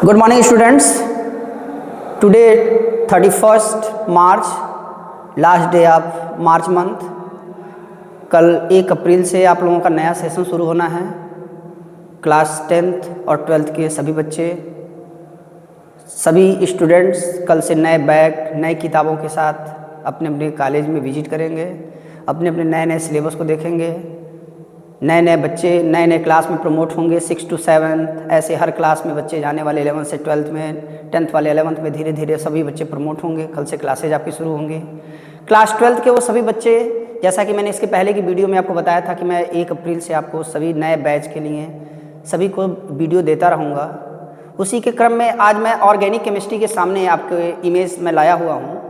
Good morning students. Today 31st March, last day of March month. कल 1 अप्रैल से आप लोगों का नया सेशन शुरू होना है। क्लास 10th और 12th के सभी बच्चे, सभी स्टूडेंट्स कल से नए बैग, नई किताबों के साथ अपने अपने कॉलेज में विजिट करेंगे, अपने अपने नए नए सिलेबस को देखेंगे। नए नए बच्चे नए नए क्लास में प्रमोट होंगे, 6 to 7 ऐसे हर क्लास में बच्चे जाने वाले 11th से 12th में, 10th वाले 11th में, धीरे धीरे सभी बच्चे प्रमोट होंगे। कल से क्लासेज आपकी शुरू होंगी। क्लास 12th के वो सभी बच्चे, जैसा कि मैंने इसके पहले की वीडियो में आपको बताया था कि मैं 1 अप्रैल से आपको सभी नए बैच के लिए सभी को वीडियो देता रहूँगा। उसी के क्रम में आज मैं ऑर्गेनिक केमिस्ट्री के सामने आपके इमेज में लाया हुआ हूँ।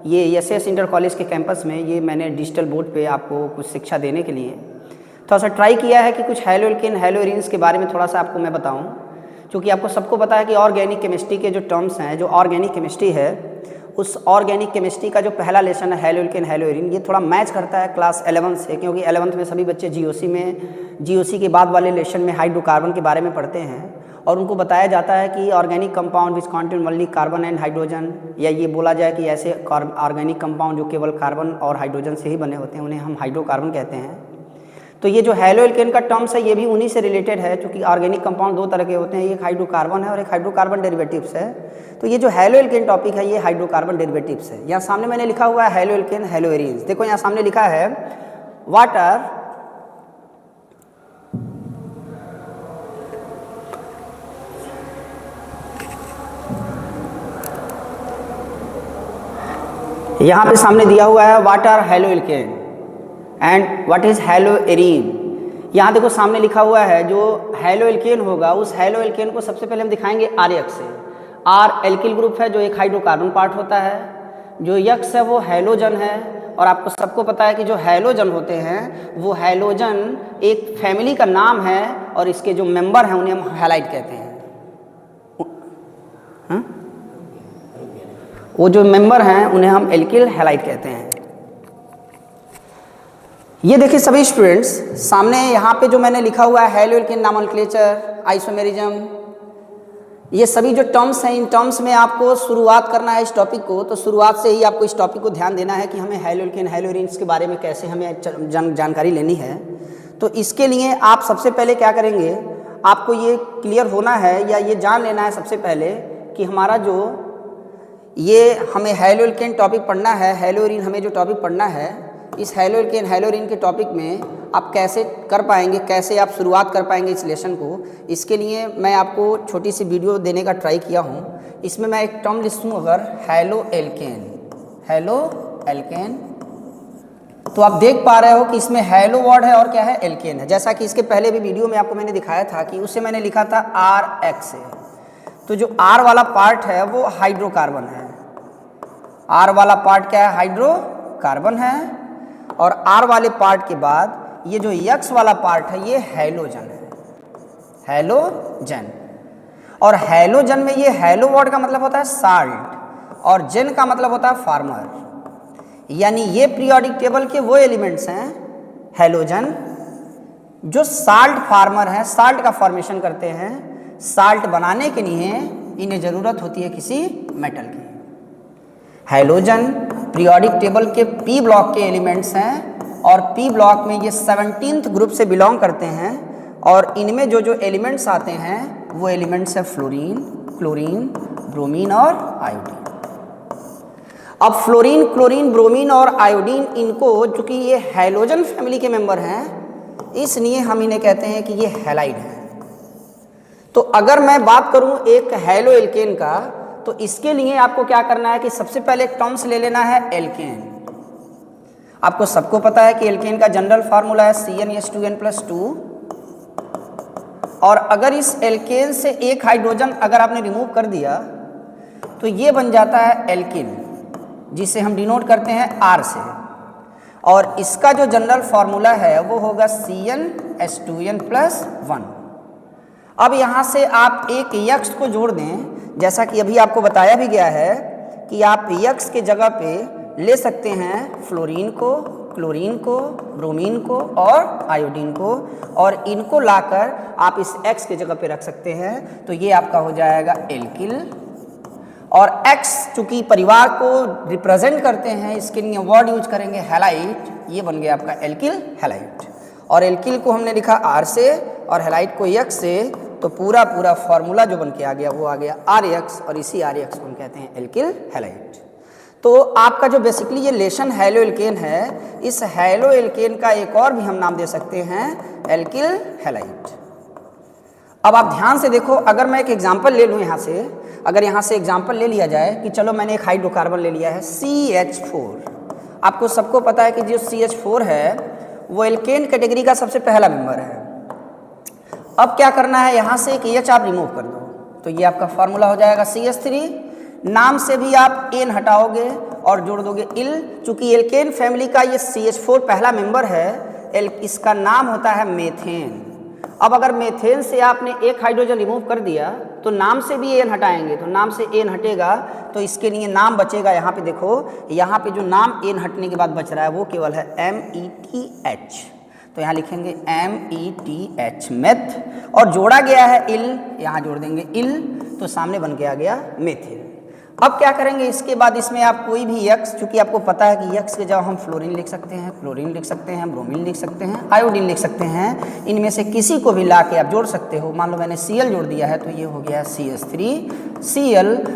ये एसएस इंटर कॉलेज के कैंपस में ये मैंने डिजिटल बोर्ड पे आपको कुछ शिक्षा देने के लिए थोड़ा सा ट्राई किया है कि कुछ हैलो एल्केन हैलो एरीन्स के बारे में थोड़ा सा आपको मैं बताऊं। क्योंकि आपको सबको पता है कि ऑर्गेनिक केमिस्ट्री के जो टर्म्स हैं, जो ऑर्गेनिक केमिस्ट्री है, उस ऑर्गेनिक केमिस्ट्री का जो पहला लेसन है हैलो एल्केन हैलो एरीन, ये थोड़ा मैच करता है क्लास 11 से। क्योंकि 11th में सभी बच्चे जीओसी के बाद वाले लेसन में हाइड्रोकार्बन के बारे में पढ़ते हैं और उनको बताया जाता है कि organic compound which contain only carbon and hydrogen, या ये बोला जाए कि ऐसे ऑर्गेनिक कंपाउंड जो केवल कार्बन और हाइड्रोजन से ही बने होते हैं उन्हें हम हाइड्रोकार्बन कहते हैं। तो ये जो हैलो एल्केन का टर्म्स है ये भी उन्हीं से रिलेटेड है, क्योंकि ऑर्गेनिक कंपाउंड 2 तरह के होते हैं, एक हाइड्रोकार्बन है और एक हाइड्रोकार्बन डेरिवेटिव्स है। तो ये जो हैलो एल्केन टॉपिक है ये हाइड्रोकार्बन डेरिवेटिव्स है। यहाँ सामने मैंने लिखा हुआ है हैलो एल्केन हैलो एरीन्स। देखो यहाँ सामने लिखा है वाटर यहाँ पे सामने दिया हुआ है water hello alkane and what is hello arene. यहाँ देखो सामने लिखा हुआ है जो हैलो एल्केन होगा उस हैलो एल्केन को सबसे पहले हम दिखाएंगे आर यक्स से। आर एल्किल ग्रुप है जो एक हाइड्रोकार्बन पार्ट होता है, जो यक्स है वो हैलोजन है। और आपको सबको पता है कि जो हैलोजन होते हैं वो हैलोजन एक फैमिली का नाम है और इसके जो मेंबर हैं उन्हें हम हैलाइड कहते हैं। वो जो मेंबर हैं उन्हें हम एल्किल हैलाइड कहते हैं। ये देखिए सभी स्टूडेंट्स, सामने यहाँ पे जो मैंने लिखा हुआ है हैलो एल्केन नॉमेनक्लेचर, आइसोमेरिज्म, ये सभी जो टर्म्स हैं, इन टर्म्स में आपको शुरुआत करना है इस टॉपिक को। तो शुरुआत से ही आपको इस टॉपिक को ध्यान देना है कि हमें हैलो एल्केन हैलो एरीन्स के बारे में कैसे हमें जानकारी लेनी है। तो इसके लिए आप सबसे पहले क्या करेंगे, आपको ये क्लियर होना है या ये जान लेना है सबसे पहले कि हमारा जो ये हमें हैलो एल्केन टॉपिक पढ़ना है, हैलो एरीन हमें जो टॉपिक पढ़ना है, इस हैलो एल्केन हैलो एरीन के टॉपिक में आप कैसे कर पाएंगे, कैसे आप शुरुआत कर पाएंगे इस लेसन को। इसके लिए मैं आपको छोटी सी वीडियो देने का ट्राई किया हूँ। इसमें मैं एक टर्म लिखूँ अगर हैलो एल्केन, तो आप देख पा रहे हो कि इसमें हैलो वर्ड है और क्या है, एल्केन है। जैसा कि इसके पहले भी वीडियो में आपको मैंने दिखाया था कि उससे मैंने लिखा था आर एक्स है। तो जो आर वाला पार्ट है वो हाइड्रोकार्बन है। आर वाला पार्ट क्या है, हाइड्रोकार्बन है। और आर वाले पार्ट के बाद ये जो यक्स वाला पार्ट है ये हैलोजन है, हैलोजन। और हैलोजन में ये हैलो वर्ड का मतलब होता है साल्ट और जेन का मतलब होता है फार्मर। यानी ये पीरियोडिक टेबल के वो एलिमेंट्स हैं हैलोजन जो साल्ट फार्मर हैं, साल्ट का फॉर्मेशन करते हैं। साल्ट बनाने के लिए इन्हें ज़रूरत होती है किसी मेटल की। हैलोजन पीरियोडिक टेबल के पी ब्लॉक के एलिमेंट्स हैं और पी ब्लॉक में ये 17th ग्रुप से बिलोंग करते हैं। और इनमें जो जो एलिमेंट्स आते हैं वो एलिमेंट्स हैं फ्लोरीन, क्लोरीन, ब्रोमीन और आयोडीन। अब फ्लोरीन, क्लोरीन, ब्रोमीन और आयोडीन, इनको चूँकि ये हैलोजन फैमिली के मेंबर हैं इसलिए हम इन्हें कहते हैं कि ये हैलाइड हैं। तो अगर मैं बात करूं एक हैलो एल्केन का, तो इसके लिए आपको क्या करना है कि सबसे पहले एक टर्म्स ले लेना है एल्केन। आपको सबको पता है कि एल्केन का जनरल फार्मूला है CnH2n+2। और अगर इस एल्केन से एक हाइड्रोजन अगर आपने रिमूव कर दिया तो ये बन जाता है एल्किन, जिसे हम डिनोट करते हैं R से। और इसका जो जनरल फार्मूला है वो होगा CnH2n+1। अब यहाँ से आप एक यक्स को जोड़ दें, जैसा कि अभी आपको बताया भी गया है कि आप यक्स के जगह पे ले सकते हैं फ्लोरीन को, क्लोरीन को, ब्रोमीन को और आयोडीन को, और इनको लाकर आप इस X की जगह पे रख सकते हैं। तो ये आपका हो जाएगा एल्किल, और X चूंकि परिवार को रिप्रेजेंट करते हैं इसके लिए वर्ड यूज करेंगे हैलाइड, ये बन गया आपका एल्किल हैलाइड। और एल्किल को हमने लिखा R से और हैलाइड को X से, तो पूरा फॉर्मूला जो बन के आ गया वो आ गया RX, और इसी RX को हम कहते हैं एल्किल हैलाइड। तो आपका जो बेसिकली ये लेशन हैलो एल्केन है, इस हैलो एल्केन का एक और भी हम नाम दे सकते हैं एल्किल हैलाइड। अब आप ध्यान से देखो, अगर मैं एक एग्जांपल ले लूँ यहाँ से, अगर यहाँ से एग्जांपल ले लिया जाए कि चलो मैंने एक हाइड्रोकार्बन ले लिया है CH4। आपको सबको पता है कि जो CH4 है वो एल्केन कैटेगरी का सबसे पहला मेंबर है। अब क्या करना है, यहाँ से एक H आप रिमूव कर दो, तो ये आपका फॉर्मूला हो जाएगा CH3। नाम से भी आप एन हटाओगे और जोड़ दोगे इल। चूंकि एल्केन फैमिली का ये CH4 पहला मेंबर है, इसका नाम होता है मेथेन। अब अगर मेथेन से आपने एक हाइड्रोजन रिमूव कर दिया तो नाम से भी एन हटाएंगे, तो नाम से एन हटेगा, तो इसके लिए नाम बचेगा। यहाँ पे देखो, यहाँ पे जो नाम एन हटने के बाद बच रहा है वो केवल है METH। तो यहाँ लिखेंगे METH मेथ, और जोड़ा गया है इल, यहाँ जोड़ देंगे इल, तो सामने बन के आ गया मेथिल। अब क्या करेंगे, इसके बाद इसमें आप कोई भी X, चूंकि आपको पता है कि X के जगह हम फ्लोरीन लिख सकते हैं, क्लोरीन लिख सकते हैं, ब्रोमीन लिख सकते हैं, आयोडीन लिख सकते हैं, इनमें से किसी को भी ला के आप जोड़ सकते हो। मान लो मैंने Cl जोड़ दिया है तो ये हो गया CH3।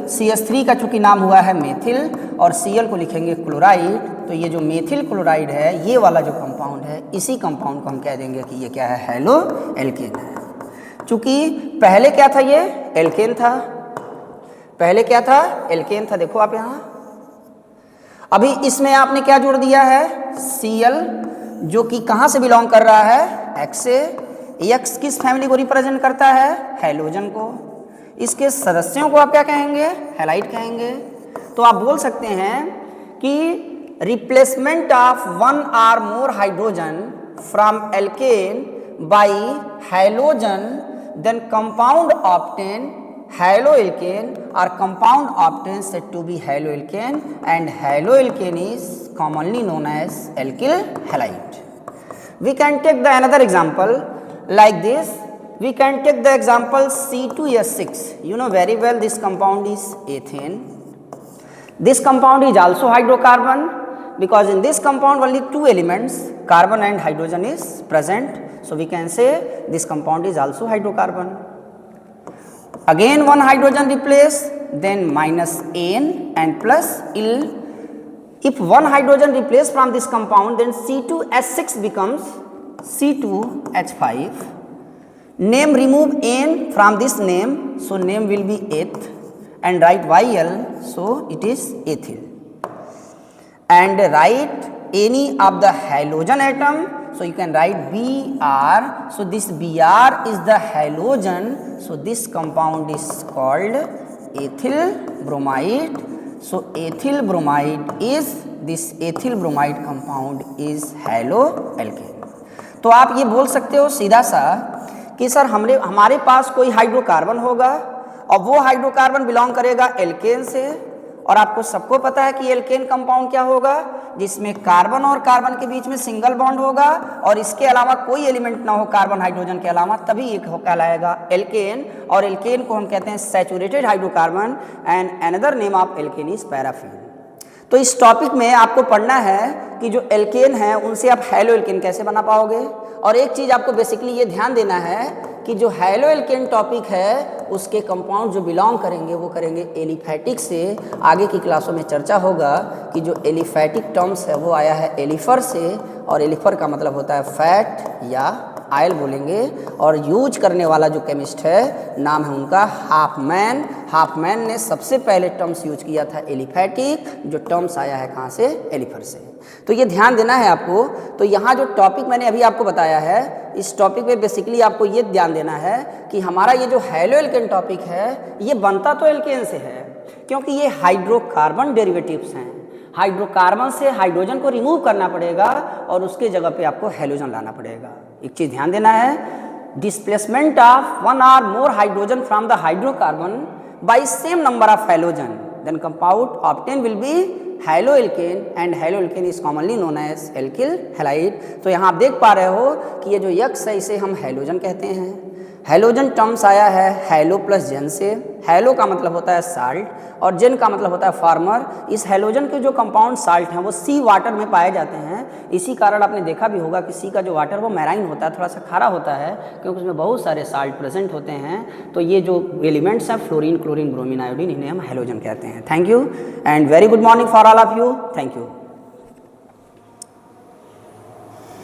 CH3 का चूंकि नाम हुआ है मेथिल, और Cl को लिखेंगे क्लोराइड, तो ये जो मेथिल क्लोराइड है, ये वाला जो कंपाउंड है, इसी कंपाउंड को हम कह देंगे कि ये क्या है, हैलो एल्केन है। चूंकि पहले क्या था, ये एल्केन था, पहले क्या था, एल्केन था। देखो आप यहाँ, अभी इसमें आपने क्या जोड़ दिया है, Cl, जो कि कहाँ से बिलोंग कर रहा है, X से। X किस फैमिली को रिप्रेजेंट करता है, हैलोजन को। इसके सदस्यों को आप क्या कहेंगे, हैलाइड कहेंगे। तो आप बोल सकते हैं कि replacement of one or more hydrogen from alkane by halogen, then compound obtain haloalkane, or compound obtained said to be haloalkane, and haloalkane is commonly known as alkyl halide. We can take the another example like this. We can take the example C2H6. You know very well this compound is ethane. This compound is also hydrocarbon, because in this compound only two elements, carbon and hydrogen, is present. So we can say this compound is also hydrocarbon. Again one hydrogen replace, then minus N and plus Il. If one hydrogen replace from this compound, then C2H6 becomes C2H5. Name remove N from this name, so name will be eth, and write YL, so it is ethyl. And write any of the halogen atom, so you can write Br, so this Br is the halogen, so this compound is called ethyl bromide. So ethyl bromide is, this ethyl bromide compound is haloalkane. तो आप ये बोल सकते हो सीधा सा कि sir हमारे पास कोई हाइड्रोकार्बन होगा और वो हाइड्रोकार्बन बिलोंग करेगा एल्केन से, और आपको सबको पता है कि एल्केन कंपाउंड क्या होगा, जिसमें कार्बन और कार्बन के बीच में सिंगल बॉन्ड होगा और इसके अलावा कोई एलिमेंट ना हो कार्बन हाइड्रोजन के अलावा, तभी ये कहलाएगा एल्केन। और एल्केन को हम कहते हैं saturated hydrocarbon, and another name of alkene is paraffin. तो इस टॉपिक में आपको पढ़ना है कि जो एल्केन है उनसे आप हैलो एल्केन कैसे बना पाओगे। और एक चीज़ आपको बेसिकली ये ध्यान देना है कि जो हैलो एल्केन टॉपिक है उसके कंपाउंड जो बिलोंग करेंगे वो करेंगे एलिफैटिक से। आगे की क्लासों में चर्चा होगा कि जो एलिफैटिक टर्म्स है वो आया है एलिफर से, और एलिफर का मतलब होता है फैट या आयल बोलेंगे। और यूज करने वाला जो केमिस्ट है नाम है उनका हाफमैन। हाफमैन ने सबसे पहले टर्म्स यूज किया था एलिफैटिक, जो टर्म्स आया है कहाँ से, एलिफर से। तो ये ध्यान देना है आपको। तो यहाँ जो टॉपिक मैंने अभी आपको बताया है, इस टॉपिक में बेसिकली आपको ये ध्यान देना है कि हमारा ये जो हैलो एल्केन टॉपिक है ये बनता तो एल्केन से है, क्योंकि ये हाइड्रोकार्बन डेरिवेटिव्स हैं। हाइड्रोकार्बन से हाइड्रोजन को रिमूव करना पड़ेगा और उसके जगह पे आपको हैलोजन लाना पड़ेगा। एक चीज़ ध्यान देना है, displacement of one or more hydrogen from the hydrocarbon by same number of halogen, then compound obtain will be halo alkane and halo alkane is commonly known as alkyl halide. तो यहाँ आप देख पा रहे हो कि ये जो यक्स है इसे हम हैलोजन कहते हैं। हैलोजन टर्म्स आया है हैलो प्लस जेन से। हैलो का मतलब होता है साल्ट और जेन का मतलब होता है फार्मर। इस हैलोजन के जो कंपाउंड साल्ट हैं वो सी वाटर में पाए जाते हैं। इसी कारण आपने देखा भी होगा कि सी का जो वाटर वो मैराइन होता है, थोड़ा सा खारा होता है क्योंकि उसमें बहुत सारे साल्ट प्रेजेंट होते हैं। तो ये जो एलिमेंट्स हैं फ्लोरीन, क्लोरीन, ब्रोमीन, आयोडीन, इन्हें हम हैलोजन कहते हैं। Thank you and very good morning for all of you. Thank you.